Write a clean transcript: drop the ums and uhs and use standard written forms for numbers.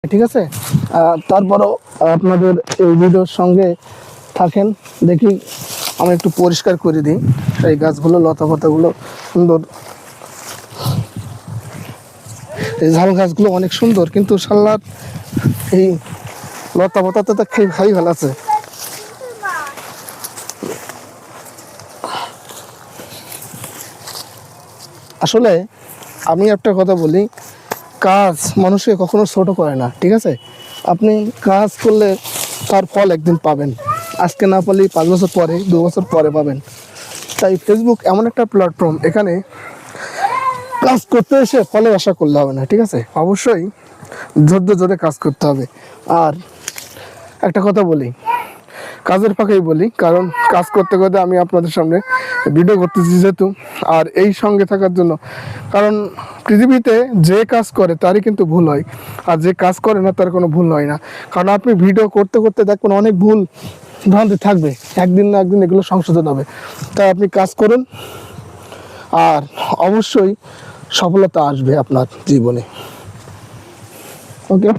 ঠিক আছে। তারপরও আপনাদের এই ভিডিওর সঙ্গে থাকেন। দেখি আমি একটু পরিষ্কার করে দিই এই গাছগুলো, লতা পাতাগুলো সুন্দর। এই ঝাল গাছগুলো অনেক সুন্দর, কিন্তু শাল্লার এই লতা পাতাতে তো খেয়ে খাই ভালো আছে। আসলে আমি একটা কথা বলি, কাজ মানুষকে কখনো ছোট করে না, ঠিক আছে। আপনি কাজ করলে তার ফল একদিন পাবেন, আজকে না পারলে 5 বছর পরে, 2 বছর পরে পাবেন। তাই ফেসবুক এমন একটা প্ল্যাটফর্ম, এখানে কাজ করতে এসে ফলের আশা করলে হবে না, ঠিক আছে। অবশ্যই ধৈর্য ধরে কাজ করতে হবে। আর একটা কথা বলি, কাজের ফাঁকেই বলি, কারণ কাজ করতে করতে আমি আপনাদের সামনে ভিডিও করতেছি যেহেতু, আর এই সঙ্গে থাকার জন্য। কারণ পৃথিবীতে যে কাজ করে তারই কিন্তু ভুল হয়, আর যে কাজ করে না তার কোনো ভুল হয় না। কারণ আপনি ভিডিও করতে করতে দেখবেন অনেক ভুল ভ্রান্তি থাকবে, একদিন না একদিন এগুলো সংশোধন হবে। তাই আপনি কাজ করুন, আর অবশ্যই সফলতা আসবে আপনার জীবনে। ওকে।